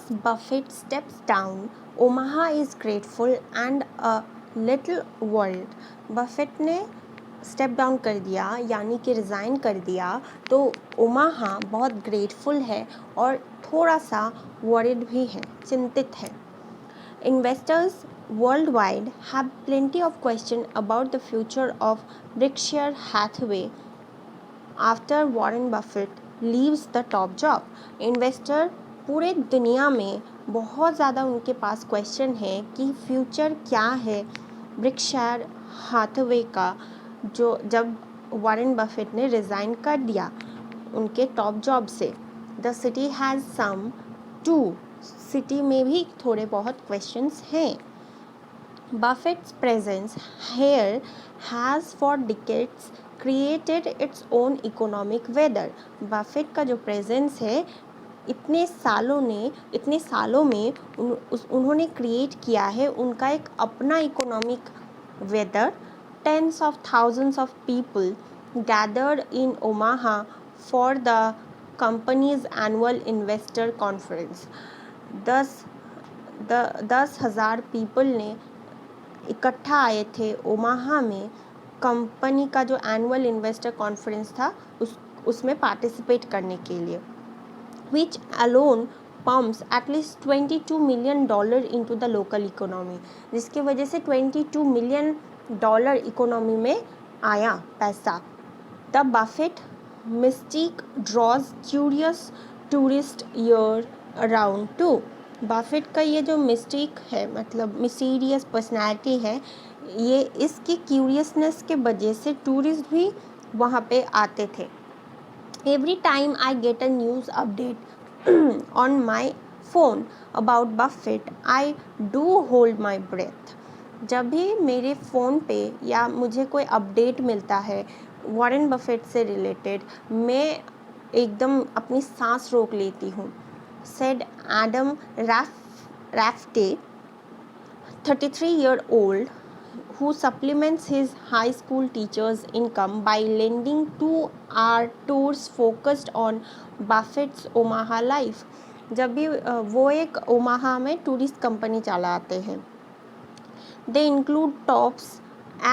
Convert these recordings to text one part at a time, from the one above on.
As Buffett steps down, Omaha is grateful and a little worried. Buffett ने step down कर दिया यानी कि रिज़ाइन कर दिया, तो ओमाहा बहुत ग्रेटफुल है और थोड़ा सा वरिड भी है, चिंतित है. Investors worldwide have plenty of questions about the future of Berkshire Hathaway after Warren Buffett leaves the top job. Investor पूरे दुनिया में बहुत ज़्यादा उनके पास क्वेश्चन है कि फ्यूचर क्या है ब्रिक्शायर हाथवे का, जो जब वॉरेन बफेट ने रिज़ाइन कर दिया उनके टॉप जॉब से. The city has some too, city में भी थोड़े बहुत क्वेश्चंस हैं. Buffett's presence here has for decades created its own economic weather. Buffett का जो presence है इतने सालों में उन्होंने क्रिएट किया है उनका एक अपना economic weather. Tens of thousands of people gathered in Omaha for the company's annual investor conference. 10,000 people ने इकट्ठा आए थे ओमाहा में कंपनी का जो एनुअल इन्वेस्टर कॉन्फ्रेंस था उसमें पार्टिसिपेट करने के लिए. Which alone pumps at least $22 million into the local economy, जिसकी वजह से $22 million इकोनॉमी में आया पैसा. The Buffett mystique draws curious tourist year around too. Buffett का ये जो मिस्टिक है, मतलब मिस्टीरियस पर्सनैलिटी है, ये इसकी क्यूरियसनेस के वजह से टूरिस्ट भी वहाँ पे आते थे. Every time I get a news update on my phone about Buffett I do hold my breath. जब भी मेरे फ़ोन पे या मुझे कोई अपडेट मिलता है वॉरेन बफेट से रिलेटेड, मैं एकदम अपनी सांस रोक लेती हूँ. said Adam Rafte, 33-year-old, who supplements his high school teacher's income by lending 2-hour tours focused on Buffett's Omaha life. जब भी वो एक ओमाहा में टूरिस्ट कंपनी चलाते हैं. They include stops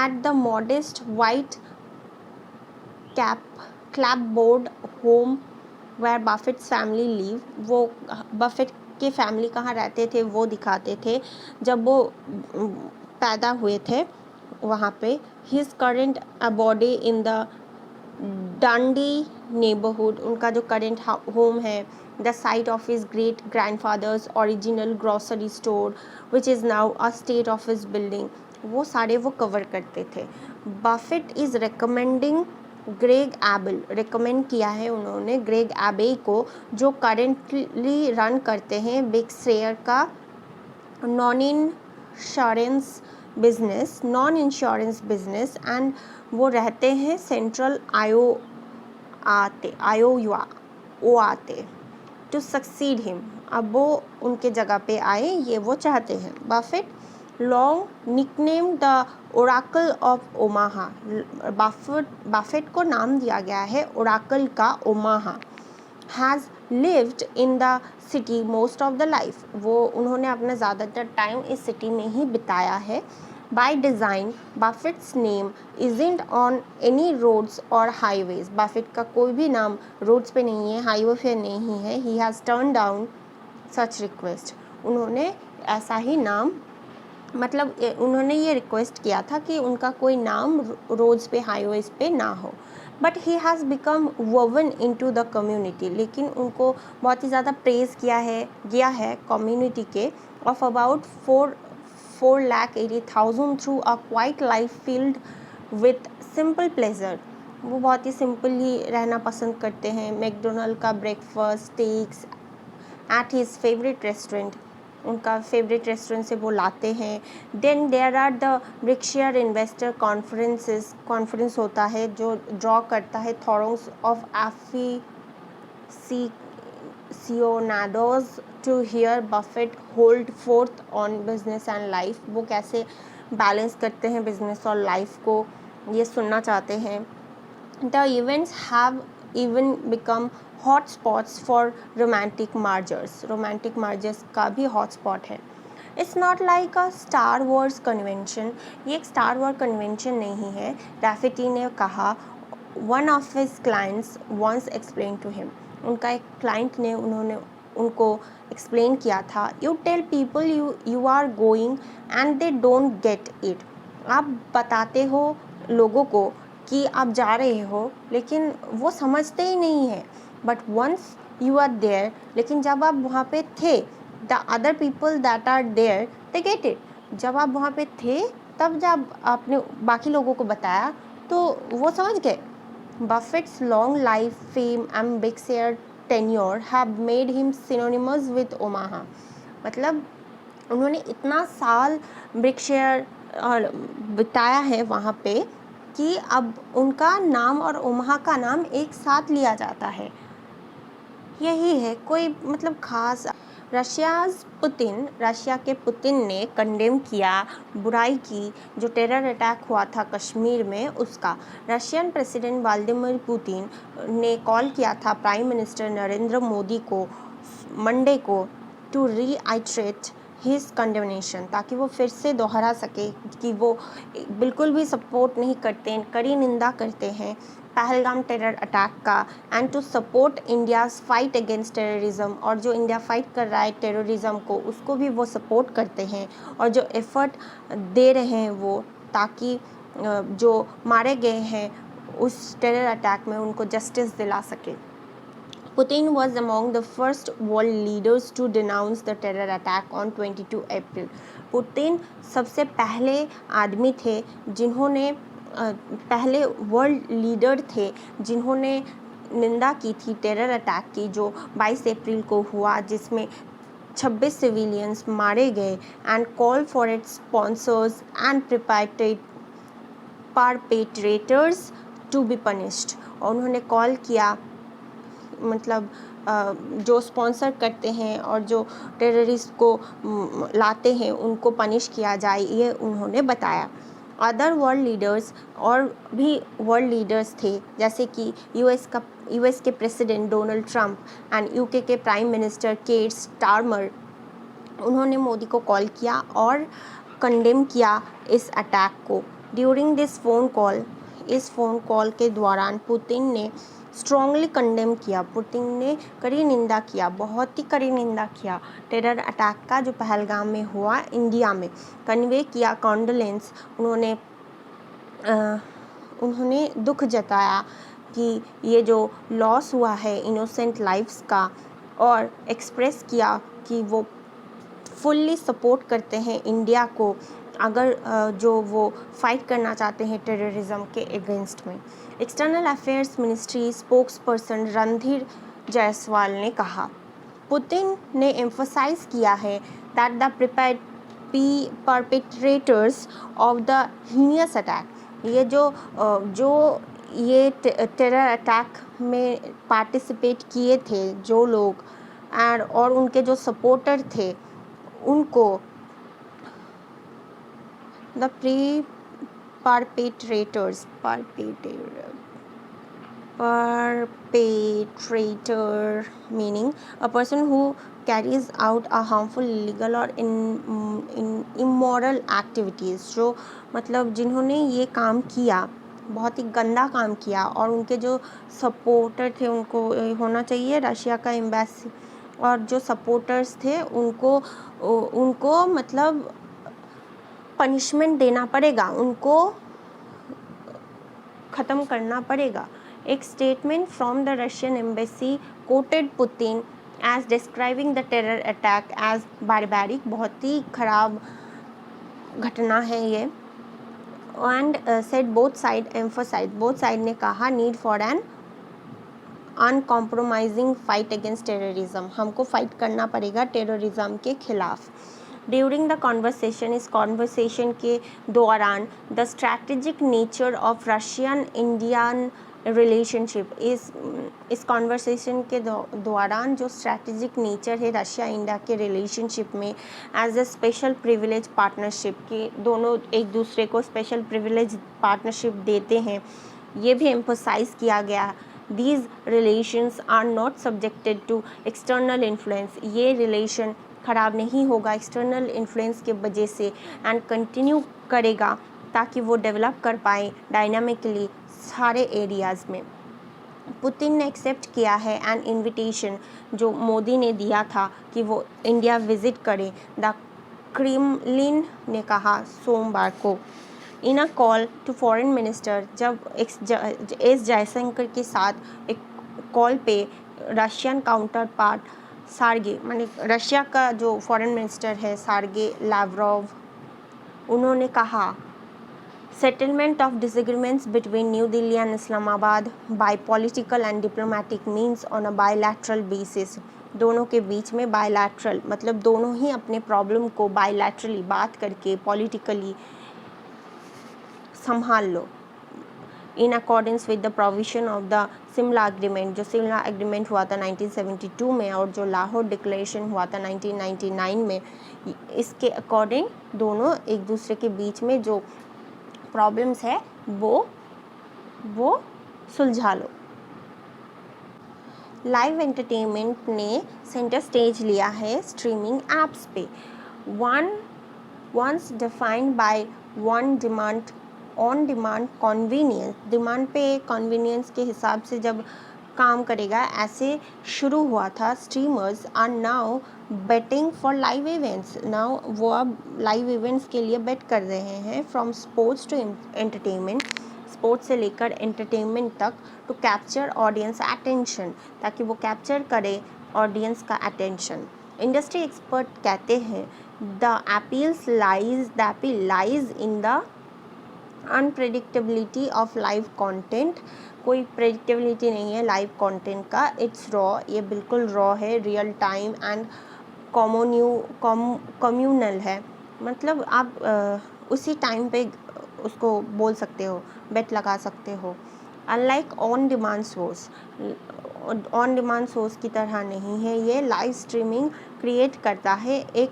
at the modest white clapboard home where Buffett's family live. वो Buffett के family कहाँ रहते थे वो दिखाते थे जब वो पैदा हुए थे वहाँ पे. His current abode in the Dundee neighborhood, उनका जो करेंट होम है, the site of his great grandfather's original grocery store which is now a state office building, वो सारे वो कवर करते थे. Buffett is recommending Greg able, recommend किया है उन्होंने ग्रेग एबे को, जो करेंटली रन करते हैं बिगश्रेयर का नॉन इंश्योरेंस बिजनेस एंड वो रहते हैं central Iowa to succeed him. अब वो उनके जगह पे आए, ये वो चाहते हैं. Buffett long nickname the Oracle of Omaha, Buffett को नाम दिया गया है ओराकल का Omaha. Has lived in the city most of the life, वो उन्होंने अपना ज़्यादातर टाइम इस सिटी में ही बिताया है. By design Buffett's name isn't on any roads और हाईवेज, बफेट का कोई भी नाम रोड्स पे नहीं है, हाईवे पे नहीं है. He has turn down such request, उन्होंने ऐसा ही नाम, मतलब उन्होंने ये रिक्वेस्ट किया था कि उनका कोई नाम रोड्स पे हाईवेज पे ना हो. But he has become woven into the community, लेकिन उनको बहुत ही ज़्यादा प्रेज़ गया है कम्युनिटी के. Of about 4,80,000 through a quite life field with simple pleasure, वो बहुत ही सिंपल ही रहना पसंद करते हैं. मैकडोनल्ड का breakfast steaks at his favourite restaurant, उनका फेवरेट रेस्टोरेंट से वो लाते हैं. Then there are the Berkshire investor conference होता है जो ड्रॉ करता है throngs of aficionados to hear Buffett hold forth on business and life. वो कैसे बैलेंस करते हैं बिजनेस और लाइफ को, ये सुनना चाहते हैं. The events have even become hot spots for romantic mergers का भी हॉट स्पॉट है। It's not like a Star Wars convention, ये एक स्टार वॉर कन्वेंशन नहीं है, रैफिटी ने कहा। One of his clients once explain to him, उनका एक क्लाइंट ने उनको एक्सप्लेन किया था, you tell people you are going and they don't get it, आप बताते हो लोगों को कि आप जा रहे हो लेकिन वो समझते ही नहीं है, but once you are there, लेकिन जब आप वहाँ पे थे, the other people that are there they get it, जब आप वहाँ पे थे तब जब आपने बाकी लोगों को बताया तो वो समझ गए। Buffett's long life, fame and big share tenure have made him synonymous with Omaha. मतलब उन्होंने इतना साल बिग शेयर बिताया है वहाँ पे कि अब उनका नाम और ओमाहा का नाम एक साथ लिया जाता है। यही है, कोई मतलब खास। रशिया के पुतिन ने कंडेम किया, बुराई की, जो टेरर अटैक हुआ था कश्मीर में उसका। रशियन प्रेसिडेंट व्लादिमीर पुतिन ने कॉल किया था प्राइम मिनिस्टर नरेंद्र मोदी को मंडे को टू रीआइट्रेट हिज कंडेमनेशन, ताकि वो फिर से दोहरा सके कि वो बिल्कुल भी सपोर्ट नहीं करते, कड़ी निंदा करते हैं पहलगाम टेरर अटैक का, and to support India's fight against terrorism, और जो इंडिया फाइट कर रहा है टेररिज्म को उसको भी वो सपोर्ट करते हैं, और जो एफर्ट दे रहे हैं वो ताकि जो मारे गए हैं उस टेरर अटैक में उनको जस्टिस दिला सके। Putin was among the first world leaders to denounce the terror attack on 22 April. Putin सबसे पहले आदमी थे जिन्होंने पहले वर्ल्ड लीडर थे जिन्होंने निंदा की थी टेरर अटैक की जो 22 अप्रैल को हुआ, जिसमें 26 सिविलियंस मारे गए, and call for its sponsors and perpetrators to be punished. और उन्होंने कॉल किया, मतलब जो स्पॉन्सर करते हैं और जो टेररिस्ट को लाते हैं उनको पनिश किया जाए, ये उन्होंने बताया। अदर वर्ल्ड लीडर्स, और भी वर्ल्ड लीडर्स थे जैसे कि यूएस के president Donald Trump and UK के प्राइम मिनिस्टर केर स्टारमर, उन्होंने मोदी को कॉल किया और कंडेम किया इस अटैक को। ड्यूरिंग दिस फ़ोन कॉल, इस फ़ोन कॉल के दौरान पुतिन ने स्ट्रॉन्गली कंडेम किया, पुतिन ने कड़ी निंदा किया, बहुत ही कड़ी निंदा किया टेरर अटैक का जो पहलगाम में हुआ इंडिया में, कन्वे किया कॉन्डोलेंस, उन्होंने दुख जताया कि ये जो लॉस हुआ है इनोसेंट लाइफ्स का, और एक्सप्रेस किया कि वो फुल्ली सपोर्ट करते हैं इंडिया को अगर जो वो फाइट करना चाहते हैं टेररिज्म के अगेंस्ट में। External affairs ministry spokes person Randhir Jaiswal ने कहा, पुतिन ने एम्फसाइज किया है that the perpetrators of the heinous attack, ये जो ये टेरर अटैक में पार्टिसिपेट किए थे जो लोग और उनके जो सपोर्टर थे उनको the perpetrator meaning a person who carries out a harmful illegal or immoral activities, जो मतलब जिन्होंने ये काम किया, बहुत ही गंदा काम किया, और उनके जो सपोर्टर थे उनको होना चाहिए रशिया का एम्बेसी, और जो सपोर्टर्स थे उनको मतलब पनिशमेंट देना पड़ेगा, उनको ख़त्म करना पड़ेगा। एक statement from the Russian embassy quoted Putin as describing the terror attack as barbaric, बहुत ही ख़राब घटना है ये, एंड सेड बोथ साइड ने कहा need for an uncompromising fight against terrorism, हमको फाइट करना पड़ेगा टेररिज्म के खिलाफ। ड्यूरिंग द कॉन्वर्सेशन, इस कॉन्वर्सेशन के दौरान the strategic nature of Russian Indian relationship, इस कॉन्वर्सेशन के दौरान जो स्ट्रैटेजिक नेचर है रशिया इंडिया के रिलेशनशिप में as a special privilege partnership, के दोनों एक दूसरे को स्पेशल प्रिविलेज पार्टनरशिप देते हैं, ये भी एम्फोसाइज किया गया। These relations are not subjected to external influence. ये रिलेशन ख़राब नहीं होगा एक्सटर्नल इन्फ्लुएंस के वजह से एंड कंटिन्यू करेगा ताकि वो डेवलप कर पाए डायनामिकली सारे एरियाज़ में। पुतिन ने एक्सेप्ट किया है एन इनविटेशन जो मोदी ने दिया था कि वो इंडिया विजिट करें, द क्रेमलिन ने कहा सोमवार को। In a call to foreign minister, जब एस जयशंकर के साथ एक कॉल पे रशियन काउंटर पार्ट सार्गे, माने रशिया का जो फॉरेन मिनिस्टर है सार्गे लावरोव, उन्होंने कहा settlement of disagreements between New Delhi and Islamabad by political and diplomatic means on a bilateral basis। दोनों के बीच में bilateral मतलब दोनों ही अपने प्रॉब्लम को bilaterally बात करके politically संभाल लो। In accordance with the provision of the Simla agreement, जो सिमला एग्रीमेंट हुआ था 1972 में और जो लाहौर डिक्लेरेशन हुआ था 1999 में, इसके अकॉर्डिंग दोनों एक दूसरे के बीच में जो प्रॉब्लम्स है वो सुलझा लो। लाइव एंटरटेनमेंट ने सेंटर स्टेज लिया है स्ट्रीमिंग एप्स पे। Once defined by one demand on demand convenience, demand पे कन्वीनियंस के हिसाब से जब काम करेगा ऐसे शुरू हुआ था। Streamers are now betting for live events, now वो अब लाइव इवेंट्स के लिए बेट कर रहे हैं। From sports to entertainment, sports से लेकर एंटरटेनमेंट तक, टू कैप्चर ऑडियंस अटेंशन, ताकि वो कैप्चर करे ऑडियंस का अटेंशन। इंडस्ट्री एक्सपर्ट कहते हैं the appeal lies in the unpredictability of live content. कोई प्रेडिक्टेबिलिटी नहीं है लाइव कंटेंट का। इट्स रॉ, ये बिल्कुल रॉ है, रियल टाइम एंड कम्यूनल है। मतलब आप उसी टाइम पे उसको बोल सकते हो, बेट लगा सकते हो। अनलाइक ऑन डिमांड सोर्स की तरह नहीं है ये। लाइव स्ट्रीमिंग क्रिएट करता है एक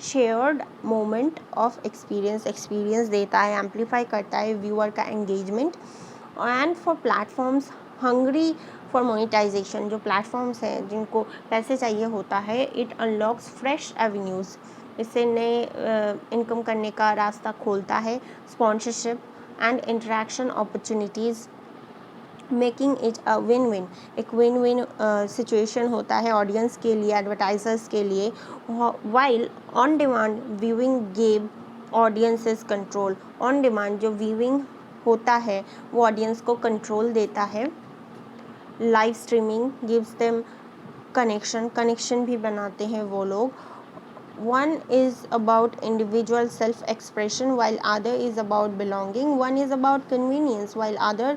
शेयर्ड मोमेंट ऑफ एक्सपीरियंस देता है, एम्पलीफाई करता है व्यूअर का engagement. And for platforms hungry for monetisation, जो प्लेटफॉर्म्स हैं जिनको पैसे चाहिए होता है, इट अनलॉक्स फ्रेश एवेन्यूज़, इससे नए इनकम करने का रास्ता खोलता है। Sponsorship and interaction opportunities, making it a win win, एक विन विन सिचुएशन होता है ऑडियंस के लिए, एडवर्टाइजर्स के लिए। While on demand viewing gave audiences control, on demand जो व्यूइंग होता है वो ऑडियंस को कंट्रोल देता है। Live streaming gives them connection भी बनाते हैं वो लोग। One is about individual self-expression while other is about belonging. One is about convenience while other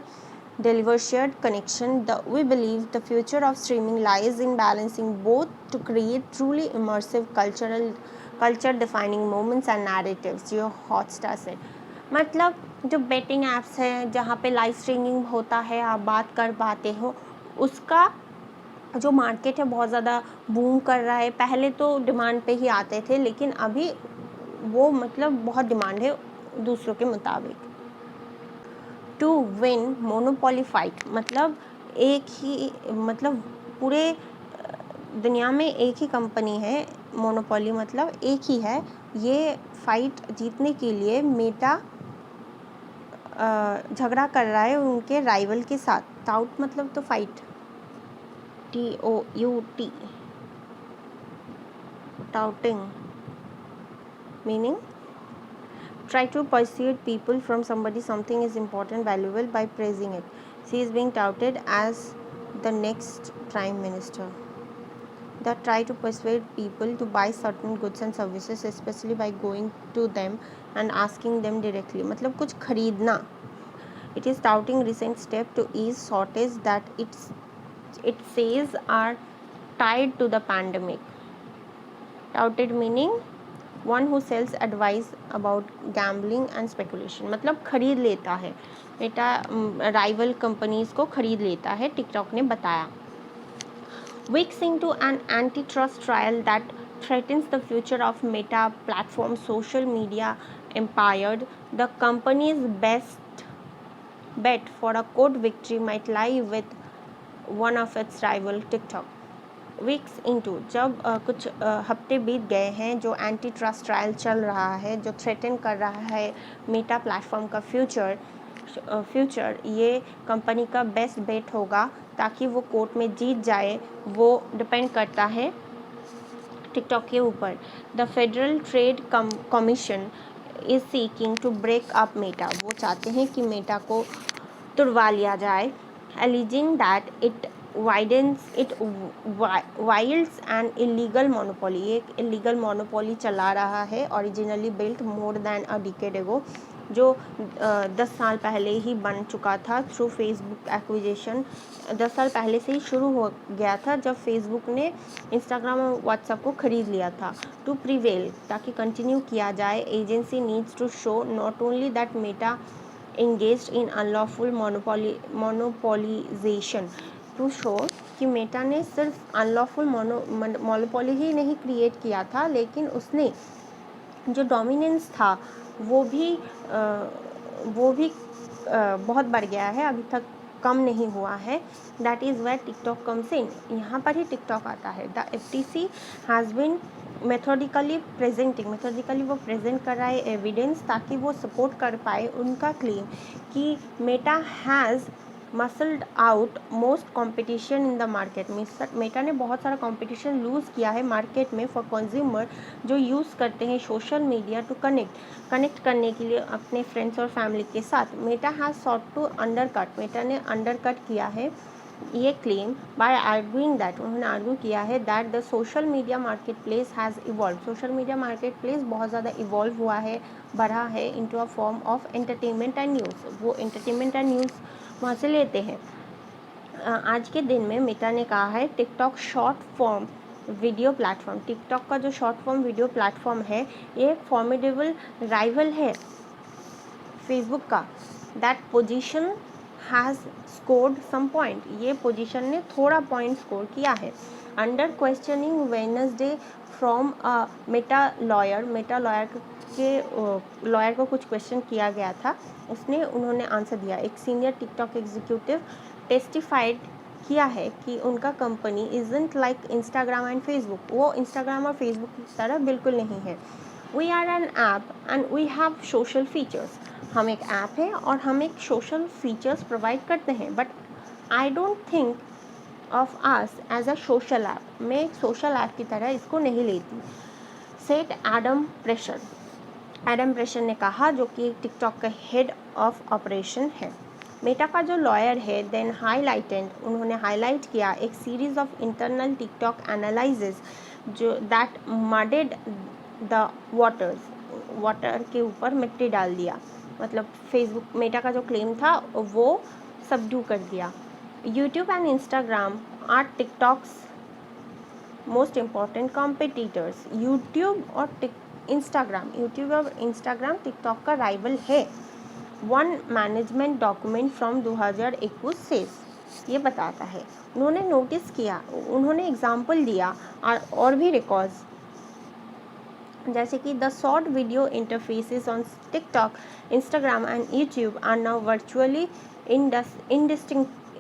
delivers shared connection. We believe the future of streaming lies in balancing both to create truly immersive culture defining moments and narratives. जो Hotstar से मतलब जो betting apps हैं जहाँ पे live streaming होता है, आप बात कर पाते हो, उसका जो मार्केट है बहुत ज़्यादा बूम कर रहा है। पहले तो डिमांड पे ही आते थे, लेकिन अभी वो मतलब बहुत डिमांड है दूसरों के मुताबिक। टू विन मोनोपोली फाइट, मतलब एक ही, मतलब पूरे दुनिया में एक ही कंपनी है, मोनोपोली मतलब एक ही है। ये फाइट जीतने के लिए मेटा झगड़ा कर रहा है उनके राइवल के साथ। टाउट मतलब तो fight, TOUT, touting, meaning try to persuade people from something is important, valuable by praising it. She is being touted as the next prime minister. That try to persuade people to buy certain goods and services, especially by going to them and asking them directly. मतलब कुछ खरीदना. It is touting recent step to ease shortage that it says are tied to the pandemic. Touted meaning one who sells advice about gambling and speculation, मतलब खरीद लेता है, Meta rival companies को खरीद लेता है, टिकटॉक ने बताया। Weeks into an antitrust trial that threatens the future of Meta platform social media empire, the company's bet for a court victory might lie with one of its rival TikTok. Weeks into जब कुछ हफ्ते बीत गए हैं जो anti trust trial चल रहा है, जो थ्रेटन कर रहा है मेटा प्लेटफॉर्म का फ्यूचर, ये कंपनी का बेस्ट बेट होगा ताकि वो कोर्ट में जीत जाए, वो डिपेंड करता है टिकटॉक के ऊपर। The Federal Trade Commission is seeking to break up Meta, वो चाहते हैं कि मेटा को तुड़वा लिया जाए, alleging that it wields an illegal monopoly, ये एक इलीगल मोनोपोली चला रहा है, ओरिजिनली बिल्ट मोर देन अ डिकेड एगो, जो 10 साल पहले ही बन चुका था थ्रू फेसबुक एक्विजिशन। 10 साल पहले से ही शुरू हो गया था जब फेसबुक ने इंस्टाग्राम और व्हाट्सएप को खरीद लिया था। टू प्रिवेल, ताकि कंटिन्यू किया जाए, agency needs to show not only that Meta engaged in unlawful monopolization, to show कि मेटा ने सिर्फ अनलॉफुल मोनोपोली ही नहीं क्रिएट किया था, लेकिन उसने जो डोमिनेंस था वो भी बहुत बढ़ गया है, अभी तक कम नहीं हुआ है। That is where TikTok comes in, यहाँ पर ही टिकटॉक आता है। The FTC has been methodically वो प्रेजेंट कर रहा है एविडेंस, ताकि वो सपोर्ट कर पाए उनका क्लेम कि Meta has muscled out most competition in the market. Meta ने बहुत सारा कंपटीशन लूज़ किया है मार्केट में फॉर कंज्यूमर जो यूज़ करते हैं सोशल मीडिया टू कनेक्ट करने के लिए अपने फ्रेंड्स और फैमिली के साथ। Meta has sought to undercut, Meta ने अंडरकट किया है ये क्लेम बाय आर्गुइंग दैट, उन्होंने आर्ग्यू किया है that the social media marketplace has evolve, social media marketplace बहुत ज़्यादा इवॉल्व हुआ है, बढ़ा है into a form of entertainment and news, वो एंटरटेनमेंट एंड न्यूज़ वहाँ से लेते हैं। आज के दिन में मेटा ने कहा है TikTok short form video platform, TikTok का जो शॉर्ट फॉर्म वीडियो प्लेटफॉर्म है ये एक फॉर्मिडेबल राइवल है फेसबुक का। That position has scored some point, ये पोजीशन ने थोड़ा पॉइंट स्कोर किया है। Under questioning Wednesday from Meta lawyer को कुछ क्वेश्चन किया गया था, उन्होंने आंसर दिया। एक सीनियर टिकटॉक एग्जीक्यूटिव टेस्टिफाइड किया है कि उनका company isn't like Instagram and Facebook, वो इंस्टाग्राम और फेसबुक की तरह बिल्कुल नहीं है। We are an app and we have social features, हम एक ऐप है और हम एक सोशल फीचर्स प्रोवाइड करते हैं, but I don't think of us as a social app, मैं एक सोशल ऐप की तरह इसको नहीं लेती, सेट एडम प्रेशर ने कहा, जो कि टिकटॉक का हेड ऑफ ऑपरेशन है। मेटा का जो लॉयर है देन उन्होंने हाईलाइट किया एक series of internal TikTok analysis जो दैट मडेड द वाटर के ऊपर मिट्टी डाल दिया, मतलब फेसबुक मेटा का जो क्लेम था वो सबड्यू कर दिया। YouTube and Instagram are TikTok's most important competitors, YouTube और इंस्टाग्राम टिकटॉक का राइवल है। वन मैनेजमेंट डॉक्यूमेंट फ्रॉम 2021 से ये बताता है। उन्होंने नोटिस किया, उन्होंने एग्जाम्पल दिया और भी रिकॉर्ड्स, जैसे कि the short video interfaces on TikTok, Instagram and YouTube are now virtually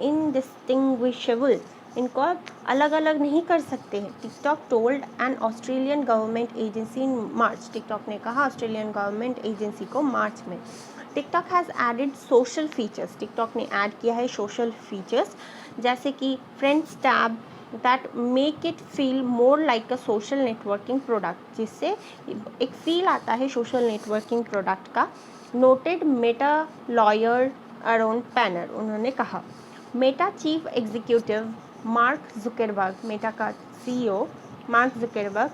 indistinguishable, इनको अलग अलग नहीं कर सकते हैं। TikTok told an Australian government agency in March, TikTok ने कहा ऑस्ट्रेलियन गवर्नमेंट एजेंसी को मार्च में। TikTok has added social features, TikTok ने ऐड किया है सोशल फीचर्स, जैसे कि friends tab that make it feel more like a social networking product, जिससे एक फील आता है सोशल नेटवर्किंग प्रोडक्ट का। नोटेड मेटा लॉयर अरोन पैनर, उन्होंने कहा। Meta chief executive mark Zuckerberg, Meta का CEO mark Zuckerberg,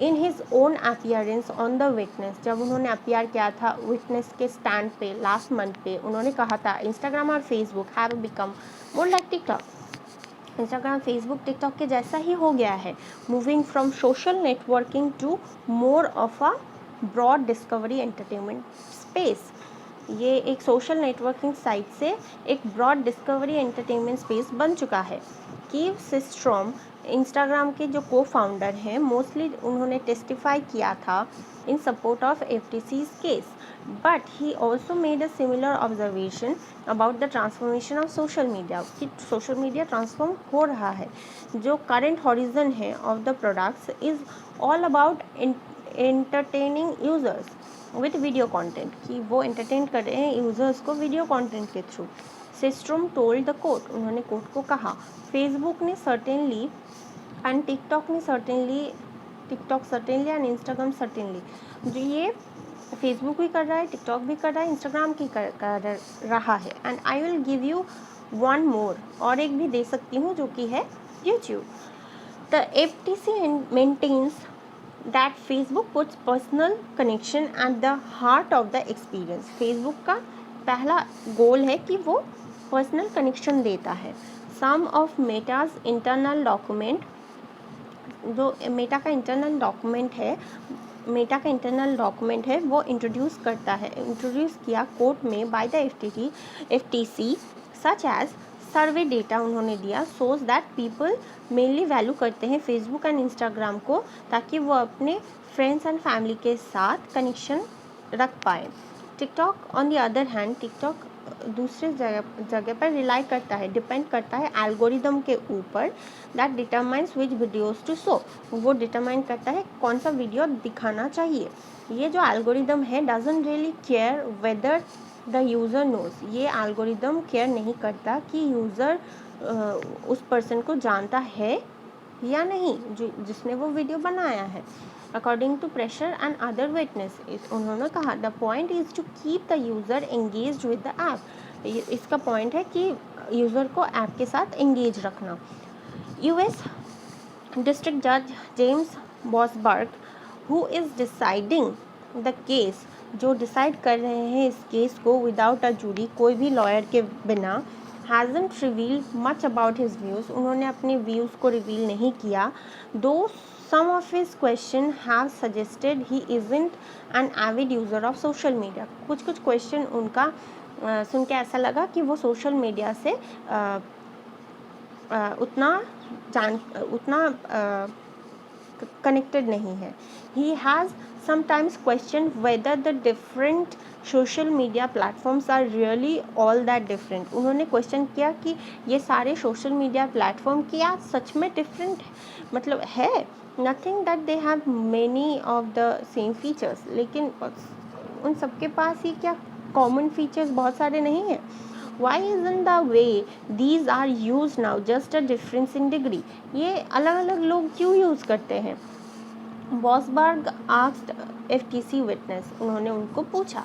in his own appearance on the witness, जब उन्होंने अपीयर किया था विटनेस के स्टैंड पे लास्ट मंथ पे, उन्होंने कहा था इंस्टाग्राम और Facebook have become more like TikTok, Instagram Facebook TikTok के जैसा ही हो गया है, moving from social networking to more of a broad discovery entertainment space. ये एक सोशल नेटवर्किंग साइट से एक ब्रॉड डिस्कवरी एंटरटेनमेंट स्पेस बन चुका है। कीव सिस्ट्रॉम, इंस्टाग्राम के जो को-फाउंडर हैं, मोस्टली उन्होंने टेस्टिफाई किया था in support of FTC's case. But he also made a similar observation about the transformation of social media, कि सोशल मीडिया ट्रांसफॉर्म हो रहा है। जो करंट हॉरिजन है of the products is all about entertaining users with video content, कि वो entertain कर रहे हैं यूजर्स को वीडियो कंटेंट के through. Systrom told the court, उन्होंने कोट को कहा, फेसबुक ने सर्टेनली एंड टिकटॉक ने सर्टेनली एंड इंस्टाग्राम सर्टेनली, जो ये फेसबुक भी कर रहा है, टिकटॉक भी कर रहा है, इंस्टाग्राम भी कर रहा है। And I will give you one more, और एक भी दे सकती हूँ, जो कि है YouTube. The FTC maintains that Facebook puts personal connection at the heart of the experience. Facebook का पहला गोल है कि वो पर्सनल कनेक्शन देता है। Some of Meta's internal document, जो मेटा का इंटरनल डॉक्यूमेंट है वो इंट्रोड्यूस किया कोर्ट में by the FTC, such as survey data उन्होंने दिया, shows that people mainly value करते हैं फेसबुक एंड इंस्टाग्राम को, ताकि वो अपने फ्रेंड्स एंड फैमिली के साथ कनेक्शन रख पाए। TikTok on the other hand, TikTok दूसरे जगह पर रिलाई करता है, डिपेंड करता है एल्गोरिदम के ऊपर, that determines which videos to show, वो डिटरमाइन करता है कौन सा वीडियो दिखाना चाहिए। ये जो एल्गोरिदम है doesn't really care whether the user knows, ये एल्गोरिदम केयर नहीं करता कि यूज़र उस पर्सन को जानता है या नहीं जिसने वो वीडियो बनाया है। According to pressure and other witness, उन्होंने कहा the point is to keep the user engage with the app, इसका पॉइंट है कि यूज़र को ऐप के साथ एंगेज रखना। US डिस्ट्रिक्ट जज James Boasberg, who is deciding the case, जो डिसाइड कर रहे हैं इस केस को विदाउट अ जूरी, कोई भी लॉयर के बिना, hasn't revealed much about his views, उन्होंने अपने व्यूज़ को रिवील नहीं किया। Though some of his question have suggested he isn't an avid user of social media, कुछ क्वेश्चन उनका सुन के ऐसा लगा कि वो सोशल मीडिया से उतना कनेक्टेड नहीं है। He has sometimes questioned whether the different social media platforms are really all that different, उन्होंने क्वेश्चन किया कि ये सारे सोशल मीडिया प्लेटफॉर्म क्या सच में डिफरेंट मतलब है, nothing that they have many of the same features, लेकिन उन सबके पास ही क्या कॉमन फीचर्स बहुत सारे नहीं हैं। Why isn't the way these are used now just a difference in degree, ये अलग अलग लोग क्यों यूज़ करते हैं। बॉसबर्ग आस्क्ड FTC विटनेस, उन्होंने उनको पूछा,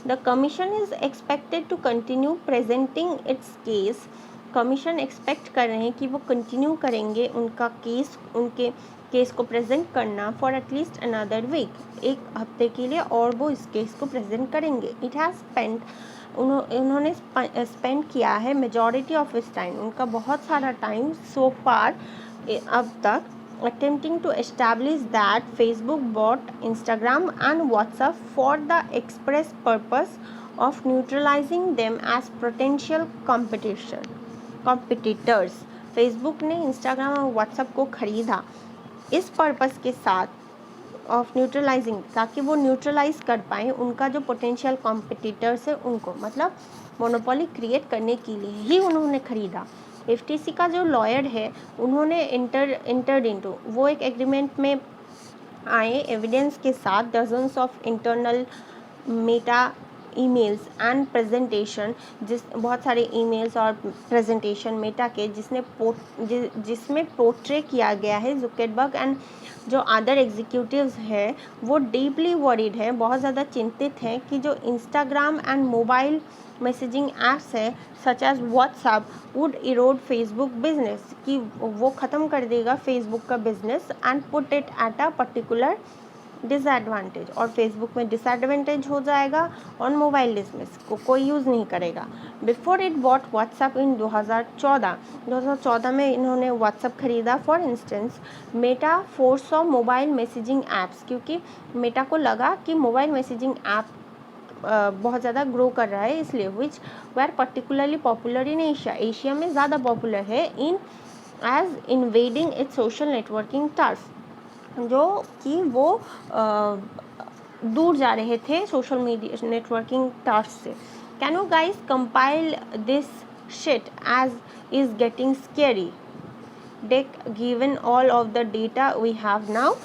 the commission is expected to continue presenting its case, commission expect कर रहे हैं कि वो कंटिन्यू करेंगे उनके केस को प्रेजेंट करना फॉर एटलीस्ट अनदर वीक, एक हफ्ते के लिए और वो इस केस को प्रेजेंट करेंगे। इट हैज़ स्पेंड, उन्होंने स्पेंड किया है मेजॉरिटी ऑफ इस टाइम, उनका बहुत सारा टाइम सो फार अब तक attempting to establish that Facebook bought Instagram and WhatsApp for the express purpose of neutralizing them as potential competitors। Facebook ने Instagram और WhatsApp को खरीदा इस पर्पस के साथ ऑफ न्यूट्रलाइजिंग, ताकि वो न्यूट्रलाइज कर पाएँ उनका जो पोटेंशियल कॉम्पिटिटर्स है उनको, मतलब मोनोपोली क्रिएट करने के लिए ही उन्होंने खरीदा। FTC का जो लॉयर है उन्होंने इंटर्ड इनटू, वो एक एग्रीमेंट में आए एविडेंस के साथ, dozens of internal Meta emails and presentation, बहुत सारे ईमेल्स और प्रेजेंटेशन मेटा के जिसमें पोर्ट्रे किया गया है जुकरबर्ग एंड जो अदर एग्जीक्यूटिव्स हैं वो डीपली वरीड है, बहुत ज़्यादा चिंतित हैं कि जो Instagram and mobile messaging apps है such as WhatsApp would erode Facebook business, कि वो ख़त्म कर देगा फेसबुक का business and put it at a particular disadvantage, और फेसबुक में डिसएडवांटेज हो जाएगा ऑन मोबाइल बिजनेस को कोई यूज़ नहीं करेगा। बिफोर इट बॉट व्हाट्सएप इन 2014 में इन्होंने व्हाट्सएप खरीदा। For instance Meta force of mobile messaging apps, क्योंकि मेटा को लगा कि मोबाइल मैसेजिंग ऐप बहुत ज़्यादा ग्रो कर रहा है, इसलिए which were particularly popular in Asia में ज़्यादा पॉपुलर है in as invading its social networking turf, जो कि वो दूर जा रहे थे सोशल मीडिया नेटवर्किंग टास्क से। Can you guys compile this shit as is getting scary dick given all of the data we have now.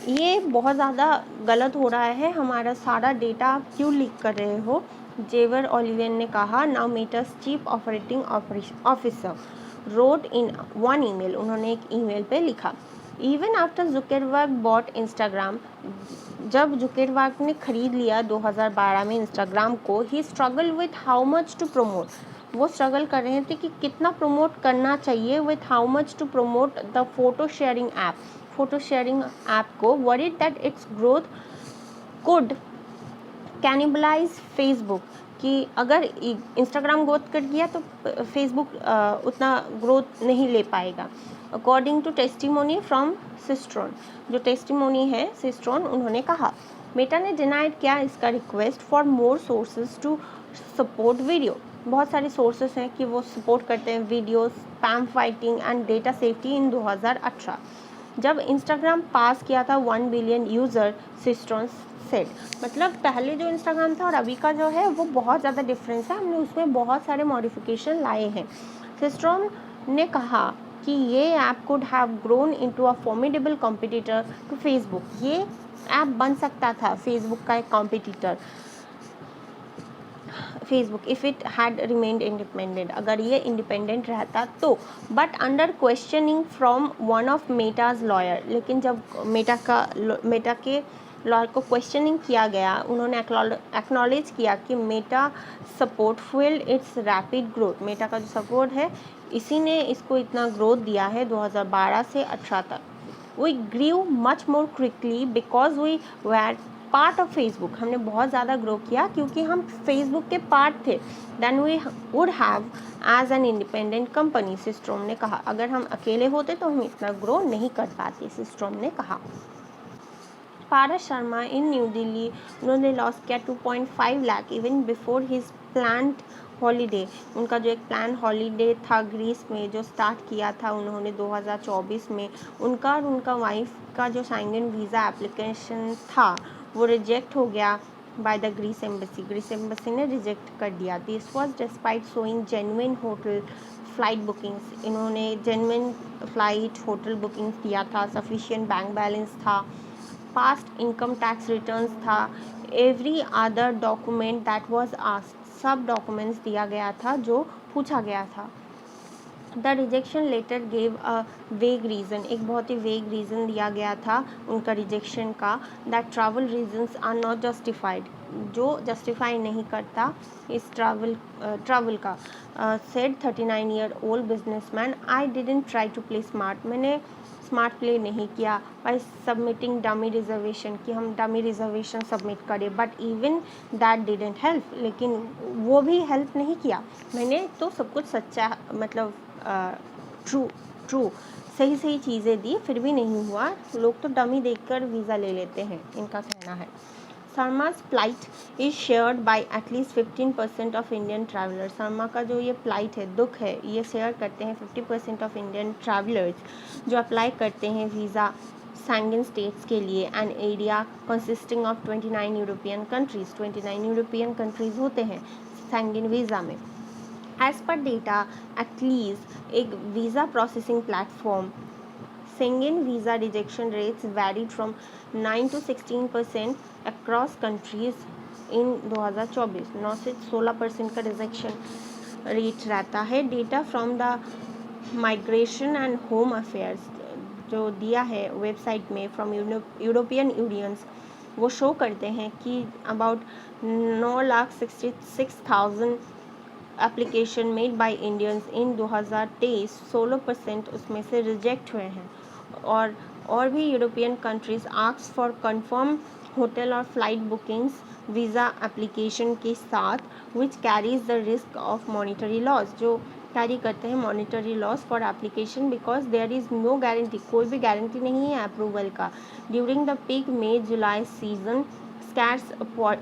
ये बहुत ज़्यादा गलत हो रहा है, हमारा सारा डेटा आप क्यों लीक कर रहे हो, जेवर ओलिवियन ने कहा। Now Meta's chief operating officer wrote in one email, उन्होंने एक ईमेल पे लिखा। Even after Zuckerberg bought Instagram, जब जुकरबर्ग ने खरीद लिया 2012 में इंस्टाग्राम को, he struggle with how much to promote, वो स्ट्रगल कर रहे थे कि कितना प्रमोट करना चाहिए, with how much to promote the photo sharing app को, worried that its growth could cannibalise Facebook, कि अगर इंस्टाग्राम ग्रोथ कर गया तो फेसबुक उतना ग्रोथ नहीं ले पाएगा। According to testimony from Systrom, जो टेस्टिमोनी है सिस्ट्रॉन, उन्होंने कहा। मेटा ने डिनाइड किया इसका request for more sources to support video, बहुत सारे सोर्सेस हैं कि वो सपोर्ट करते हैं video, spam fighting and data safety in 2018, जब इंस्टाग्राम पास किया था 1 बिलियन यूज़र, सिस्ट्रॉन सेड। मतलब पहले जो इंस्टाग्राम था और अभी का जो है वो बहुत ज़्यादा डिफरेंस है, हमने उसमें बहुत सारे मॉडिफिकेशन लाए हैं। सिस्ट्रॉन ने कहा कि ये app could have grown into a formidable competitor to Facebook, ये ऐप बन सकता था फेसबुक का एक competitor, Facebook, if it had remained independent, अगर ये इंडिपेंडेंट रहता तो, but under questioning from one of Meta's lawyer, लेकिन जब मेटा के लॉयर को क्वेश्चनिंग किया गया, उन्होंने एक्नॉलेज किया कि Meta support fuelled its rapid growth, Meta का जो सपोर्ट है इसी ने इसको इतना ग्रोथ दिया है 2012 से 18 तक। We grew much more quickly because we were part of Facebook, हमने बहुत ज़्यादा ग्रो किया क्योंकि हम फेसबुक के पार्ट थे, than we would have as an independent company, Systrom ने कहा। अगर हम अकेले होते तो हम इतना ग्रो नहीं कर पाते, सिस्ट्रोम ने कहा। पारस शर्मा इन न्यू दिल्ली, उन्होंने लॉस किया 2.5 lakh even before his planned holiday, उनका जो एक प्लान हॉलीडे था ग्रीस में जो स्टार्ट किया था उन्होंने 2024 में, उनका और उनका वाइफ का जो शेंगन वीज़ा एप्लीकेशन था वो रिजेक्ट हो गया बाय द ग्रीस एम्बेसी ने रिजेक्ट कर दिया। This was despite showing genuine hotel flight bookings, इन्होंने जेन्युइन फ्लाइट होटल बुकिंग्स दिया था, सफिशिएंट बैंक बैलेंस था, पास्ट इनकम टैक्स रिटर्न्स था, every other document that was asked, सब डॉक्यूमेंट्स दिया गया था जो पूछा गया था। The rejection letter gave a vague reason, एक बहुत ही वेग रीज़न दिया गया था उनका रिजेक्शन का, that travel reasons are not justified, जो जस्टिफाई नहीं करता इस ट्रैवल का। Said 39 year old businessman, I didn't try to play smart, मैंने स्मार्ट प्ले नहीं किया बाय सबमिटिंग डमी रिजर्वेशन, कि हम डमी रिजर्वेशन सबमिट करें, but even that didn't help, लेकिन वो भी हेल्प नहीं किया, मैंने तो सब कुछ सच्चा मतलब ट्रू सही चीज़ें दी फिर भी नहीं हुआ, लोग तो डमी देखकर वीज़ा ले लेते हैं, इनका कहना है। शर्मा's plight is shared by at least 15% of Indian travellers, Sharma का जो ये प्लाइट है, दुख है, ये शेयर करते हैं 50% ऑफ इंडियन ट्रैवलर्स जो अप्लाई करते हैं वीज़ा शेंगन स्टेट्स के लिए, an area consisting of 29 European countries, 29 European countries होते हैं शेंगन वीज़ा में। एज पर डेटा एटलीस्ट, एक visa processing platform, Schengen visa rejection rates varied from 9 to 16% across countries in 2024, 9 से 16% का रिजेक्शन रेट रहता है। Data from the migration and home affairs जो दिया है वेबसाइट में फ्रॉम यूरोपियन यूनियंस, वो शो करते हैं कि about 9,66,000 application made by Indians in 2023, 16% उसमें से रिजेक्ट हुए हैं। और भी European countries ask for confirm hotel और फ्लाइट बुकिंग्स वीज़ा एप्लीकेशन के साथ, which carries the risk of monetary loss, जो कैरी करते हैं monetary loss for application, because there is no guarantee, कोई भी गारंटी नहीं है अप्रूवल का। During the peak May July season, scarce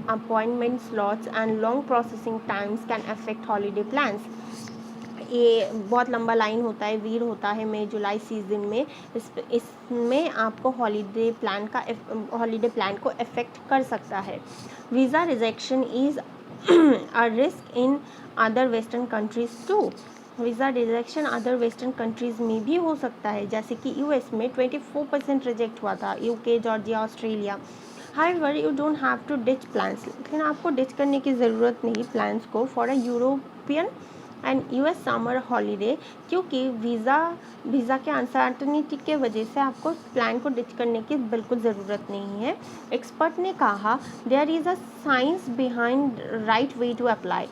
appointment slots and long processing times can affect holiday plans. ये बहुत लंबा लाइन होता है, भीड़ होता है मई जुलाई सीज़न में। इसमें आपको हॉलीडे प्लान को अफेक्ट कर सकता है। Visa rejection is a risk in other western countries too. Visa rejection other western countries में भी हो सकता है, जैसे कि यूएस में 24% रिजेक्ट हुआ था, UK, Georgia, Australia. However, you don't have to ditch plans. लेकिन आपको डिच करने की ज़रूरत नहीं प्लान्स को for a European and US summer holiday, क्योंकि वीज़ा के अनसर्टनिटी के वजह से आपको प्लान को डिच करने की बिल्कुल ज़रूरत नहीं है। एक्सपर्ट ने कहा there is a science behind right way to apply.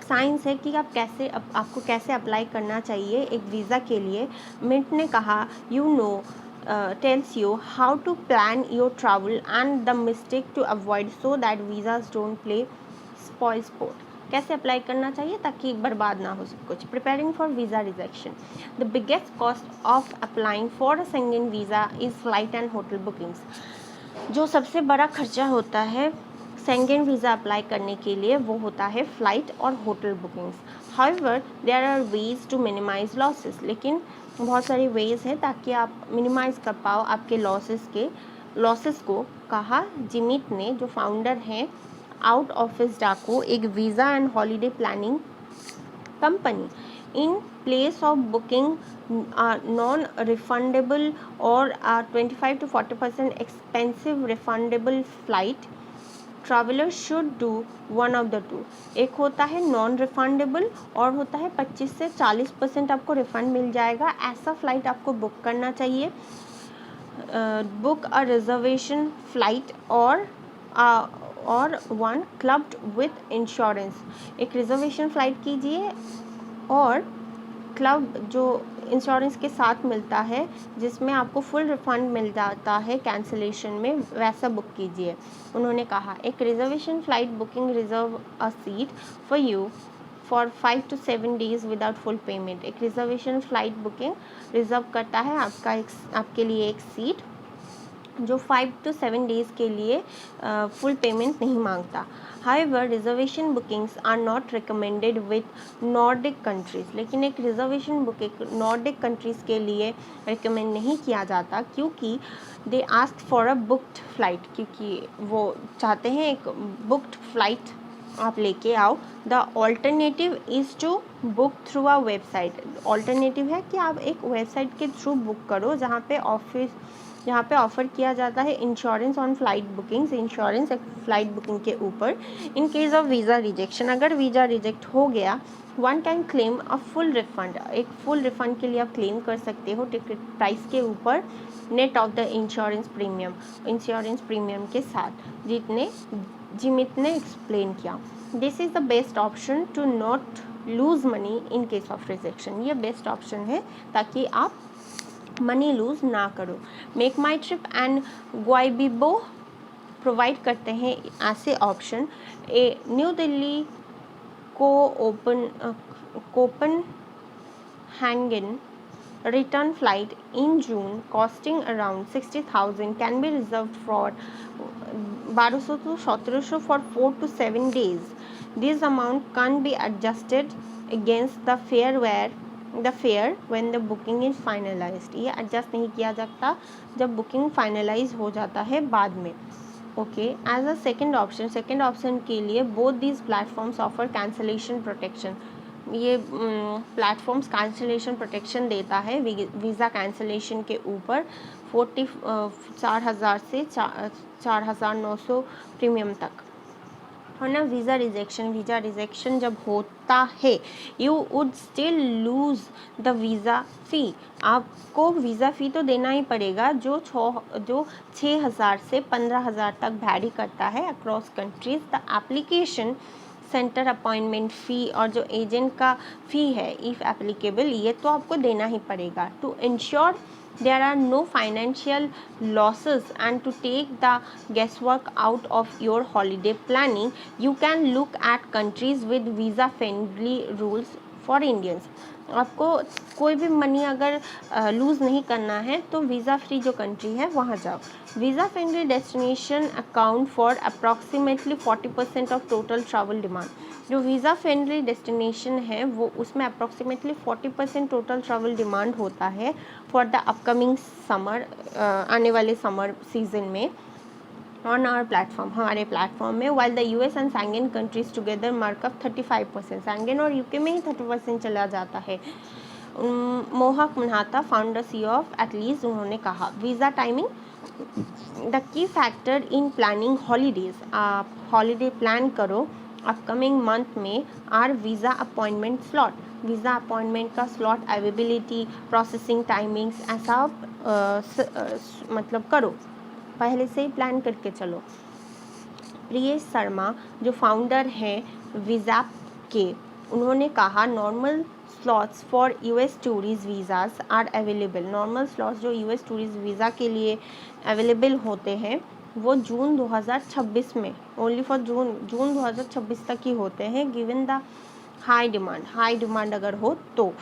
Science है कि आपको कैसे अप्लाई करना चाहिए एक वीज़ा के लिए। मिंट ने कहा tells you how to plan your travel and the mistake to avoid so that visas don't play spoil sport। कैसे अप्लाई करना चाहिए ताकि बर्बाद ना हो सब कुछ। Preparing for visa rejection. The biggest cost of applying for a Schengen visa is flight and hotel bookings. जो सबसे बड़ा खर्चा होता है शेंगेन वीज़ा अप्लाई करने के लिए वो होता है फ़्लाइट और hotel bookings. However there are ways to minimise losses. लेकिन बहुत सारी वेज हैं ताकि आप मिनिमाइज़ कर पाओ आपके लॉसेस को, कहा जिमित ने, जो फाउंडर हैं आउट ऑफिस डाको, एक visa and holiday planning company. In place of booking non-refundable or 25 to 40% expensive refundable flight, traveler should do one of the two। एक होता है नॉन रिफंडेबल और होता है 25 से 40% आपको रिफंड मिल जाएगा, ऐसा फ्लाइट आपको बुक करना चाहिए। बुक अ रिजर्वेशन फ्लाइट और वन क्लब्ड विथ इंश्योरेंस। एक रिजर्वेशन फ़्लाइट कीजिए और क्लब जो इंश्योरेंस के साथ मिलता है जिसमें आपको फुल रिफंड मिल जाता है कैंसिलेशन में, वैसा बुक कीजिए। उन्होंने कहा एक reservation flight booking reserve a seat for you for 5 to 7 days without full payment. एक रिजर्वेशन फ़्लाइट बुकिंग रिजर्व करता है आपके लिए एक सीट जो 5 to 7 days के लिए फुल पेमेंट नहीं मांगता। However, reservation bookings are not recommended with Nordic countries। लेकिन एक रिजर्वेशन बुकिंग नॉर्डिक कंट्रीज़ के लिए रिकमेंड नहीं किया जाता क्योंकि they ask for a booked flight, क्योंकि वो चाहते हैं एक बुक्ड फ्लाइट आप लेके आओ। The alternative is to book through a website. Alternative है कि आप एक वेबसाइट के थ्रू बुक करो जहाँ पे ऑफ़र किया जाता है insurance on flight bookings, insurance एक फ़्लाइट बुकिंग के ऊपर। इन केस ऑफ वीज़ा रिजेक्शन, अगर वीज़ा रिजेक्ट हो गया, one can claim a full refund. एक फुल रिफ़ंड के लिए आप क्लेम कर सकते हो टिकट प्राइस के ऊपर, net of the insurance premium के साथ, जिमित ने एक्सप्लेन किया। This is the best option to not lose money in case of rejection. ये बेस्ट ऑप्शन है ताकि आप मनी लूज़ ना करो। MakeMyTrip and Goibibo provide करते हैं ऐसे option. A New Delhi Copenhagen return flight in June costing around 60,000 can be reserved for 1200 to 1700 for 4 to 7 days। This amount can be adjusted against the fare when the booking is finalized। ये adjust नहीं किया जाता जब booking finalize हो जाता है बाद में। Okay, as a second option के लिए both these platforms offer cancellation protection. ये प्लेटफॉर्म्स कैंसिलेशन प्रोटेक्शन देता है वीज़ा कैंसिलेशन के ऊपर 4,000 से 4,900 प्रीमियम तक। और ना वीज़ा रिजेक्शन जब होता है you would still lose the visa fee. आपको वीज़ा फ़ी तो देना ही पड़ेगा जो 6,000 से 15,000 तक वैरी करता है across countries. The application centre appointment fee और जो एजेंट का फ़ी है इफ़ एप्लीकेबल, ये तो आपको देना ही पड़ेगा। To ensure there are no financial losses and to take the guesswork out of your holiday planning, you can look at countries with visa friendly rules for Indians. आपको कोई भी मनी अगर लूज़ नहीं करना है तो वीज़ा फ्री जो country है वहाँ जाओ। Visa friendly destination account for approximately 40% of total travel demand. जो वीज़ा फ्रेंडली डेस्टिनेशन है वो उसमें अप्रॉक्सीमेटली 40% टोटल ट्रैवल डिमांड होता है फॉर द अपकमिंग समर, आने वाले समर सीजन में ऑन आवर प्लेटफॉर्म, हमारे प्लेटफॉर्म में। While the US and Schengen countries together markup 35%, Schengen और यूके में ही 30% चला जाता है। Mohak Nahta founder C of Atlys, उन्होंने कहा visa timing the key factor in planning holidays. आप हॉलीडे प्लान करो अपकमिंग मंथ में। Are visa appointment slot, visa appointment का स्लॉट अवेलेबिलिटी, प्रोसेसिंग टाइमिंग्स, ऐसा मतलब करो, पहले से ही प्लान करके चलो। प्रियेश शर्मा जो फाउंडर हैं वीज़ा के, उन्होंने कहा normal slots for US tourist visas are available. Normal slots जो यूएस टूरिस्ट वीज़ा के लिए अवेलेबल होते हैं वो जून 2026 में, ओनली फॉर जून 2026 तक ही होते हैं, गिवन द हाई डिमांड अगर हो तो।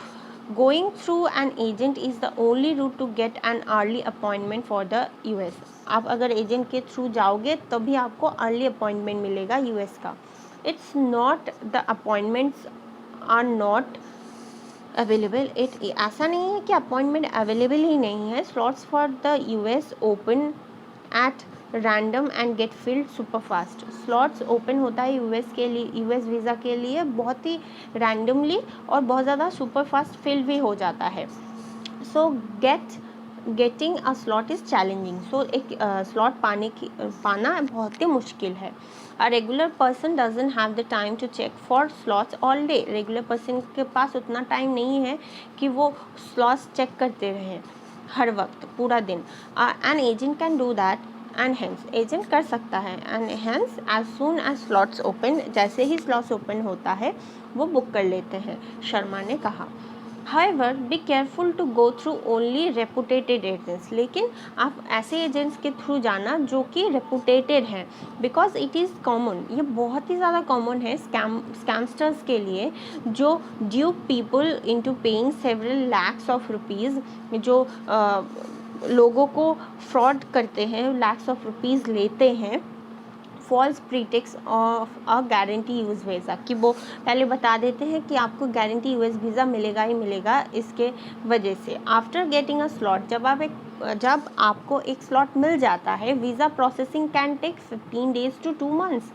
Going through an agent is the only route to get an early appointment for the US. आप अगर एजेंट के थ्रू जाओगे तभी आपको अर्ली अपॉइंटमेंट मिलेगा यूएस का। It's not the appointments are not available, ऐसा नहीं है कि अपॉइंटमेंट अवेलेबल ही नहीं है। Slots for the US open at random and get filled super fast. Slots open होता है यूएस के लिए, यूएस वीज़ा के लिए बहुत ही रैंडमली और बहुत ज़्यादा सुपर फास्ट फिल भी हो जाता है। So getting a slot is challenging. So एक स्लॉट पाना बहुत ही मुश्किल है। A regular person doesn't have the time to check for slots all day. Regular person के पास उतना टाइम नहीं है कि वो स्लॉट्स चेक करते रहें हर वक्त पूरा दिन। An agent can do that and hence, agent कर सकता है, and hence as soon as slots open, जैसे ही स्लॉट्स ओपन होता है वो बुक कर लेते हैं, शर्मा ने कहा। However, be careful to go through only reputed agents। लेकिन आप ऐसे एजेंट्स के थ्रू जाना जो कि रेपुटेटेड हैं, बिकॉज इट इज़ कॉमन, ये बहुत ही ज़्यादा कॉमन है स्कैमस्टर्स के लिए, जो due people into paying several lakhs of rupees, जो लोगों को फ्रॉड करते हैं, लैक्स ऑफ रुपीज़ लेते हैं false pretext of a guarantee use visa, कि वो पहले बता देते हैं कि आपको गारंटी यूएस वीज़ा मिलेगा ही मिलेगा इसके वजह से। आफ्टर गेटिंग अ स्लॉट, जब आपको एक स्लॉट मिल जाता है, visa processing can take 15 days to 2 months।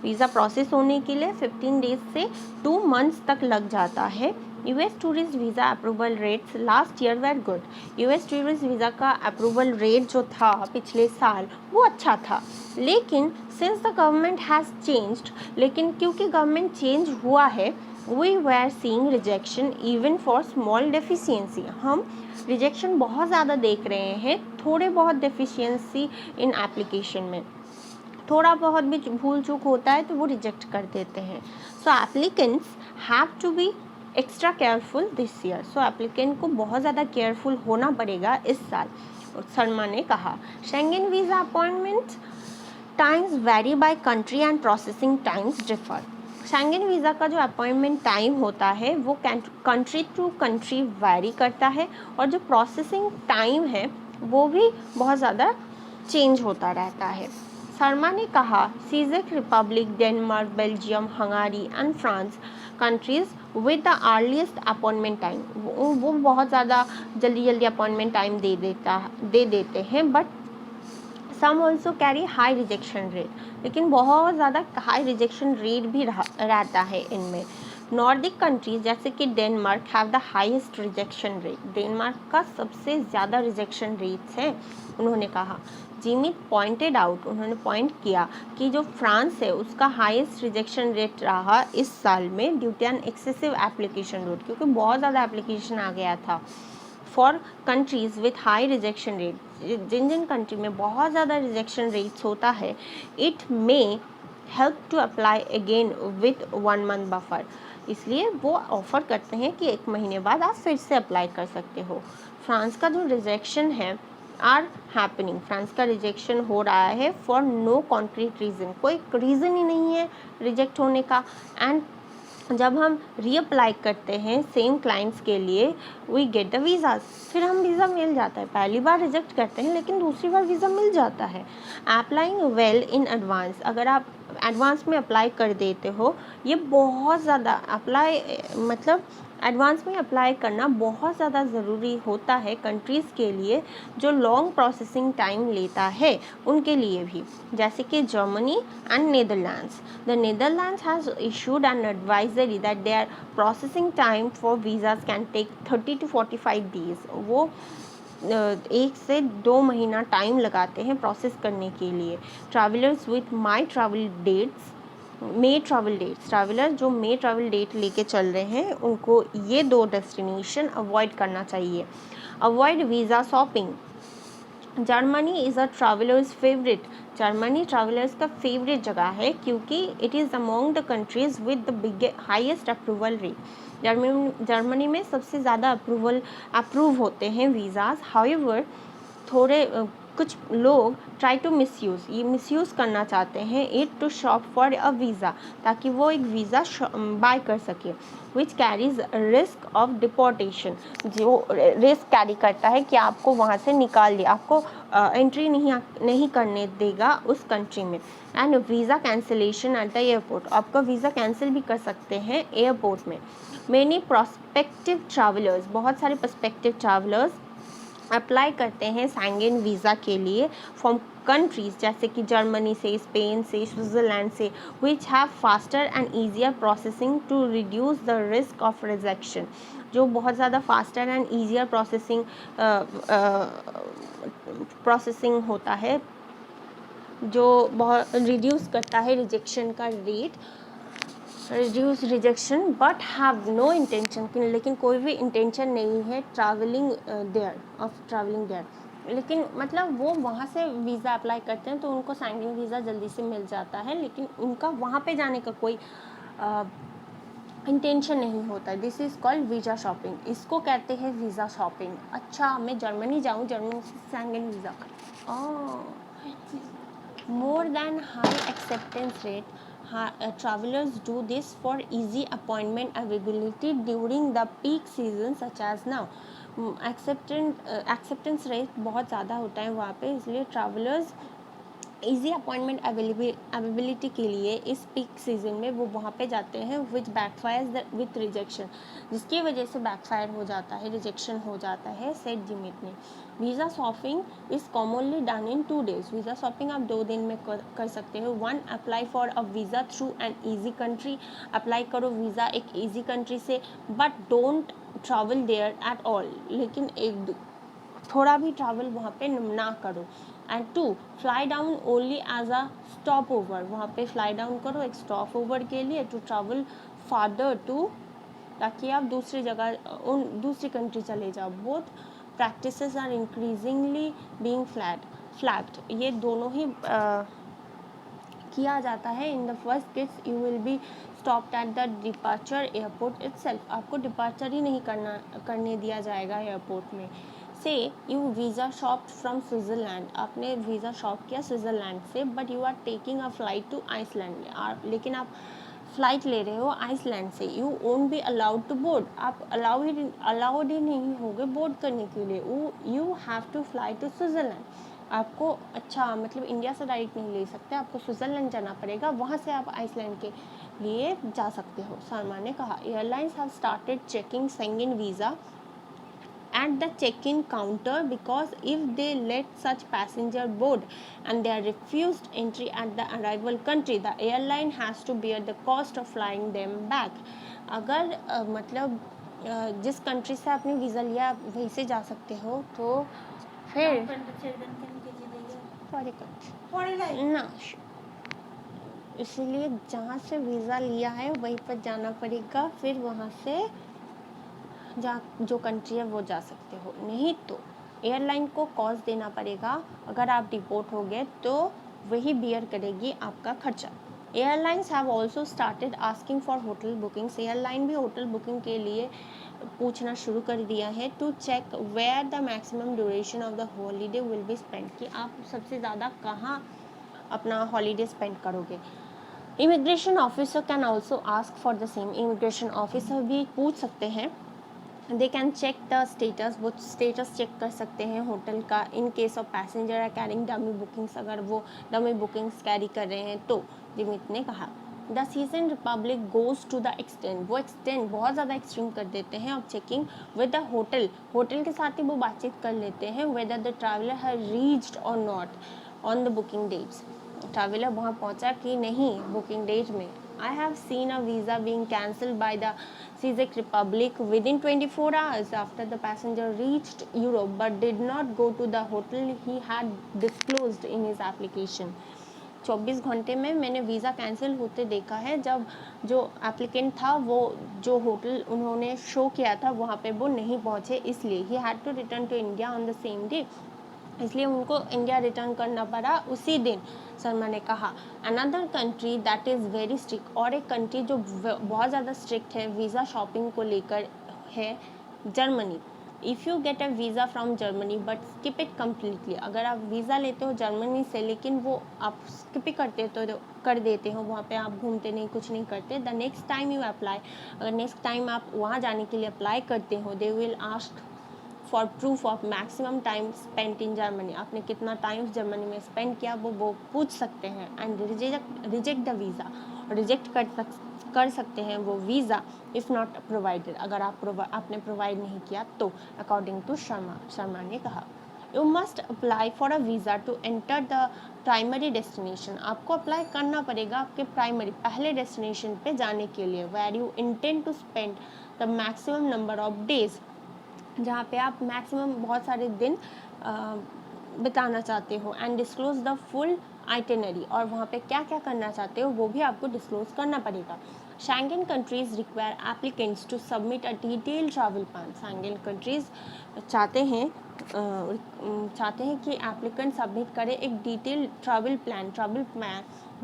Visa process होने के लिए 15 days से 2 months तक लग जाता है। US tourist visa approval rates last year were good. US tourist visa का अप्रूवल रेट जो था पिछले साल वो अच्छा था, लेकिन since the government has changed, लेकिन क्योंकि गवर्नमेंट चेंज हुआ है, we were seeing rejection even for small deficiency. हम रिजेक्शन बहुत ज़्यादा देख रहे हैं, थोड़े बहुत डेफिशिएंसी इन एप्लीकेशन में, थोड़ा बहुत भी भूल चूक होता है तो वो रिजेक्ट कर देते हैं। So applicants have to be extra careful this year. So applicant को बहुत ज़्यादा केयरफुल होना पड़ेगा इस साल, शर्मा ने कहा। Schengen visa appointment times very by country and processing times differ. Schengen visa का जो अपॉइंटमेंट टाइम होता है वो कंट्री टू कंट्री वेरी करता है, और जो प्रोसेसिंग टाइम है वो भी बहुत ज़्यादा चेंज होता रहता है। शर्मा ने कहा चेक Republic, Denmark, Belgium, Hungary and France countries with the earliest appointment time, वो बहुत ज़्यादा जल्दी अपॉइंटमेंट टाइम दे देते हैं, but some also carry high rejection rate, लेकिन बहुत ज़्यादा हाई रिजेक्शन रेट भी रहता है इनमें। नॉर्डिक कंट्रीज जैसे कि Denmark have the highest rejection rate, Denmark का सबसे ज़्यादा रिजेक्शन रेट्स हैं, उन्होंने कहा। जिमी पॉइंटेड आउट, उन्होंने पॉइंट किया कि जो फ्रांस है उसका हाईएस्ट रिजेक्शन रेट रहा इस साल में due to an excessive application rate, क्योंकि बहुत ज़्यादा एप्लीकेशन आ गया था। For countries with high rejection rate, जिन कंट्री में बहुत ज़्यादा रिजेक्शन रेट्स होता है, it may help to apply again with 1 month buffer, इसलिए वो ऑफ़र करते हैं कि 1 महीने बाद आप फिर से अप्लाई कर सकते हो। फ्रांस का जो रिजेक्शन है आर हैपनिंग, फ्रांस का रिजेक्शन हो रहा है फॉर नो कॉन्क्रीट रीज़न, कोई रीज़न ही नहीं है रिजेक्ट होने का, एंड जब हम रीअप्लाई करते हैं सेम क्लाइंट्स के लिए, वी गेट द वीज़ा, फिर हम वीज़ा मिल जाता है। पहली बार रिजेक्ट करते हैं लेकिन दूसरी बार वीज़ा मिल जाता है। अप्लाइंग वेल इन एडवांस, अगर आप एडवांस में अप्लाई कर देते हो, ये बहुत ज़्यादा मतलब एडवांस में अप्लाई करना बहुत ज़्यादा ज़रूरी होता है कंट्रीज़ के लिए जो लॉन्ग प्रोसेसिंग टाइम लेता है उनके लिए भी, जैसे कि Germany and Netherlands. The Netherlands has issued an advisory that their processing time for visas can take 30 to 45 days. वो 1 से 2 महीना टाइम लगाते हैं प्रोसेस करने के लिए। Travellers with my travel dates, may travel dates, traveller जो मे ट्रैवल डेट लेके चल रहे हैं उनको ये 2 डेस्टिनेशन अवॉइड करना चाहिए। Avoid visa shopping. Germany is a travellers favourite, Germany travellers का फेवरेट जगह है क्योंकि it is among the countries with the highest approval rate. Germany में सबसे ज़्यादा अप्रूव होते हैं वीज़ाज। हाउएवर थोड़े कुछ लोग ट्राई टू मिसयूज़ करना चाहते हैं it to shop for a visa, ताकि वो एक वीज़ा बाय कर सके, which carries risk of deportation, जो रिस्क कैरी करता है कि आपको वहाँ से निकाल दिया, आपको एंट्री नहीं करने देगा उस कंट्री में। And visa cancellation at the airport, आपका वीज़ा कैंसिल भी कर सकते हैं एयरपोर्ट में। मैनी प्रोस्पेक्टिव ट्रैवलर्स, बहुत सारे प्रोस्पेक्टिव ट्रैवलर्स अप्लाई करते हैं शेंगेन वीज़ा के लिए फ्रॉम कंट्रीज़ जैसे कि जर्मनी से, स्पेन से, स्विट्ज़रलैंड से, which have faster and easier processing to reduce the risk of rejection, जो बहुत ज़्यादा फास्टर एंड ईजियर प्रोसेसिंग होता है, जो बहुत रिड्यूस करता है रिजेक्शन का rate, reduce rejection, but have no intention, लेकिन कोई भी इंटेंशन नहीं है ट्रैवलिंग देयर, लेकिन मतलब वो वहाँ से वीज़ा अप्लाई करते हैं तो उनको शेंगेन वीज़ा जल्दी से मिल जाता है, लेकिन उनका वहाँ पे जाने का कोई इंटेंशन नहीं होता है। This is called visa shopping, इसको कहते हैं वीज़ा शॉपिंग। अच्छा, मैं जर्मनी जाऊँ, जर्मनी से Schengen visa more than high acceptance rate, travelers do this for easy appointment availability during the peak season such as now। Acceptance rate बहुत ज़्यादा होता है वहाँ पे, इसलिए ट्रैवलर्स ईजी अपॉइंटमेंट अवेलेबिलिटी के लिए इस पीक सीजन में वो वहाँ पे जाते हैं, विच बैकफायर्स विथ रिजेक्शन, जिसकी वजह से बैकफायर हो जाता है, रिजेक्शन हो जाता है, सेट जिमिट ने। Visa shopping is commonly done in 2 days, visa shopping आप 2 दिन में कर सकते हो। 1, apply for a visa through an easy country, apply करो वीज़ा एक ईजी कंट्री से, but don't travel there at all, लेकिन थोड़ा भी ट्रैवल वहाँ पे ना करो। And 2, fly down only as a stopover, वहाँ पे फ्लाई डाउन करो एक स्टॉप ओवर के लिए, टू ट्रैवल फादर टू, ताकि आप दूसरी कंट्री चले जाओ। Both practices are increasingly being flagged, ये दोनों ही किया जाता है। In the first case you will be stopped at the departure airport itself, आपको डिपार्चर ही नहीं करने दिया जाएगा एयरपोर्ट में। So you visa shop from Switzerland, आपने वीज़ा शॉप किया स्विट्ज़रलैंड से, but you are taking a flight to Iceland, लेकिन आप फ्लाइट ले रहे हो आइसलैंड से, you won't be allowed to board, आप अलाउड ही नहीं होगे बोर्ड करने के लिए, you have to fly to Switzerland. आपको मतलब इंडिया से डायरेक्ट नहीं ले सकते, आपको स्विट्ज़रलैंड जाना पड़ेगा, वहाँ से आप आइसलैंड के लिए जा सकते हो। शर्मा ने कहा, airlines have started checking Schengen visa at the check-in counter, because if they let such passenger board and they are refused entry at the arrival country, the airline has to bear the cost of flying them back। अगर जिस country से आपने visa लिया आप वहीं से जा सकते हो, तो फिर ना, इसलिए जहाँ से वीज़ा लिया है वहीं पर जाना पड़ेगा, फिर वहाँ से जो कंट्री है वो जा सकते हो, नहीं तो एयरलाइन को कॉस्ट देना पड़ेगा। अगर आप डिपोर्ट हो गए तो वही बियर करेगी आपका खर्चा। Airlines have also started asking for hotel bookings, airline भी होटल बुकिंग के लिए पूछना शुरू कर दिया है, to check where the maximum duration of the holiday will be spend, कि आप सबसे ज़्यादा कहाँ अपना हॉलीडे स्पेंड करोगे। Immigration officer can also ask for the same, immigration officer भी पूछ सकते हैं, they can check the status, वो स्टेटस चेक कर सकते हैं होटल का, in case of passenger are carrying dummy bookings, अगर वो डमी बुकिंग्स कैरी कर रहे हैं तो, जिमित ने कहा। The season republic goes to the extend, वो एक्सटेंड बहुत ज़्यादा एक्सट्रीम कर देते हैं of checking with the hotel, hotel के साथ ही वो बातचीत कर लेते हैं whether the traveller has reached और not on the booking dates, traveller वहाँ पहुँचा कि नहीं बुकिंग डेट में। I have seen a visa being cancelled by the Czech Republic within 24 hours after the passenger reached Europe but did not go to the hotel he had disclosed in his application. 24 घंटे में मैंने visa cancel होते देखा है जब जो applicant था वो जो होटल उन्होंने शो किया था वहाँ पे वो नहीं पहुँचे, इसलिए he had to return to India on the same day, इसलिए उनको इंडिया रिटर्न करना पड़ा उसी दिन, शर्मा ने कहा। Another country that is very strict, और एक कंट्री जो बहुत ज़्यादा स्ट्रिक्ट है वीज़ा शॉपिंग को लेकर है Germany. If you get a visa from Germany but skip it completely, अगर आप वीज़ा लेते हो जर्मनी से लेकिन वो आप स्किप ही करते तो कर देते हो, वहाँ पे आप घूमते नहीं कुछ नहीं करते, the next time you apply, अगर नेक्स्ट टाइम आप वहाँ जाने के लिए अप्लाई करते हो they will ask for proof of maximum time spent in Germany, आपने कितना टाइम जर्मनी में स्पेंड किया वो पूछ सकते हैं। And reject the visa, reject कर सकते हैं वो वीज़ा इफ़ नॉट प्रोवाइडेड, अगर आपने प्रोवाइड नहीं किया तो, अकॉर्डिंग टू शर्मा ने कहा। You must apply for a visa to enter the primary destination, आपको अप्लाई करना पड़ेगा आपके प्राइमरी पहले डेस्टिनेशन पे जाने के लिए, where you intend to spend the maximum number of days, जहाँ पे आप मैक्सिमम बहुत सारे दिन बिताना चाहते हो, and disclose the full itinerary, और वहाँ पे क्या क्या करना चाहते हो वो भी आपको डिस्क्लोज करना पड़ेगा। Schengen countries require applicants to submit a detail travel plan, Schengen countries चाहते हैं कि एप्लीकेंट सबमिट करें एक डिटेल ट्रैवल प्लान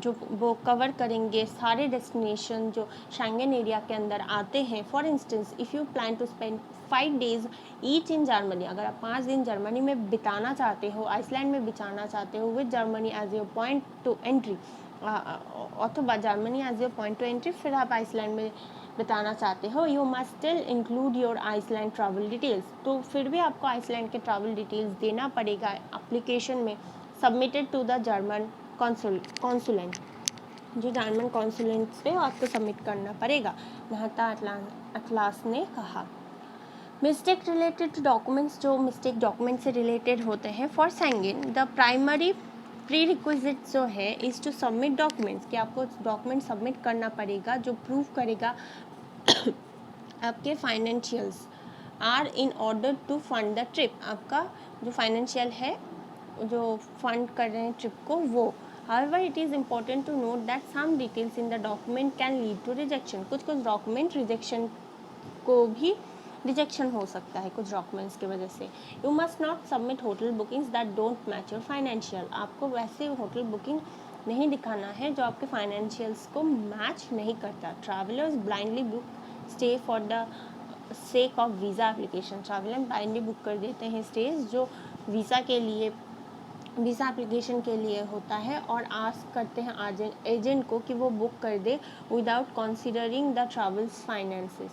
जो वो कवर करेंगे सारे डेस्टिनेशन जो शैंगन एरिया के अंदर आते हैं। For instance if you plan to spend 5 days each in Germany, अगर आप 5 दिन जर्मनी में बिताना चाहते हो, आइसलैंड में बिताना चाहते हो with Germany as your point to entry, अथवा Germany as your point to entry, फिर आप आइसलैंड में बिताना चाहते हो, you must still include your Iceland travel details, तो फिर भी आपको आइसलैंड के ट्रैवल डिटेल्स देना पड़ेगा एप्लीकेशन में, सबमिटेड टू द जर्मन कॉन्सुलेंट, जो जर्मन कॉन्सुलेंट पे आपको सबमिट करना पड़ेगा, नहता अटलास ने कहा। मिस्टेक रिलेटेड टू डॉक्यूमेंट्स, जो मिस्टेक डॉक्यूमेंट से रिलेटेड होते हैं for Schengen, the primary prerequisite जो है इज़ टू सबमिट डॉक्यूमेंट्स, कि आपको डॉक्यूमेंट सबमिट करना पड़ेगा जो प्रूव करेगा आपके financials are in order to fund the trip, आपका जो फाइनेंशियल है जो फंड कर रहे हैं ट्रिप को वो। However, it is important to note that some details in the document can lead to rejection, कुछ डॉक्यूमेंट रिजेक्शन को भी रिजेक्शन हो सकता है कुछ डॉक्यूमेंट्स की वजह से। You must not submit hotel bookings that don't match your financial, आपको वैसे होटल बुकिंग नहीं दिखाना है जो आपके फाइनेंशियल्स को मैच नहीं करता। Travellers blindly book stay for the sake of visa application, traveller blindly book कर देते हैं स्टेज जो वीज़ा के लिए वीज़ा एप्लीकेशन के लिए होता है, और आस्क करते हैं एजेंट को कि वो बुक कर दे without considering the travels finances,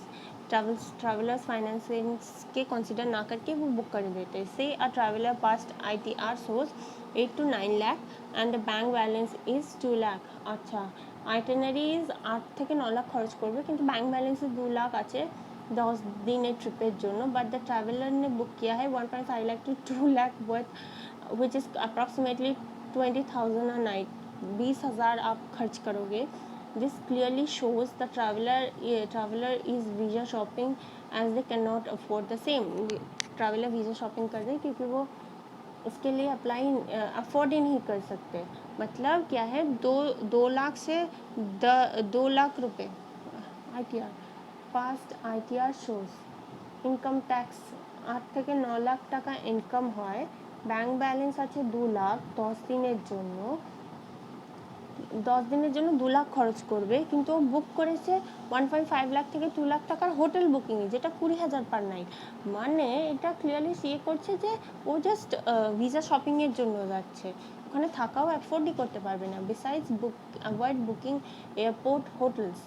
travellers finance के कंसीडर ना करके वो बुक कर देते हैं। Say a traveller past ITR source 8 to 9 lakh and the bank balance is 2 lakh, अच्छा আইটেনারিজ 8 থেকে 9 লাখ খরচ করবে কিন্তু ব্যাংক ব্যালেন্সে 2 লাখ আছে 10 দিনের ট্রিপের জন্য, বাট দ্য ट्रैवलर ने बुक किया है 1.5 lakh to 2 lakh worth which is approximately 20,000 a night, 20,000 आप खर्च करोगे। This clearly shows the traveler is visa shopping as they cannot afford the same, traveler visa shopping कर रहे क्योंकि वो इसके लिए अप्लाई अफोर्ड ही नहीं कर सकते। मतलब क्या है, 2 लाख से 2 लाख रुपए ITR past ITR shows income tax 8 থেকে 9 লাখ টাকা ইনকাম হয়, ব্যাংক ব্যালেন্স আছে 2 লাখ, 10 দিনের জন্য 2 লাখ খরচ করবে, কিন্তু ও বুক করেছে 1.5 লাখ থেকে 2 লাখ টাকার হোটেল বুকিং, যেটা 20,000 পার নাইট। মানে এটা ক্লিয়ারলি সে করছে যে ও জাস্ট ভিসা শপিংয়ের জন্য যাচ্ছে, ওখানে থাকাও অ্যাফোর্ডই করতে পারবে না। Besides avoid booking airport hotels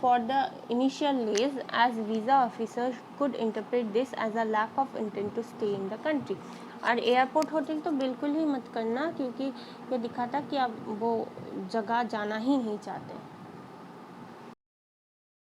for the initial days, as visa officers could interpret this as a lack of intent to stay in the country। और एयरपोर्ट होटल तो बिल्कुल ही मत करना, क्योंकि ये दिखाता कि आप वो जगह जाना ही नहीं चाहते।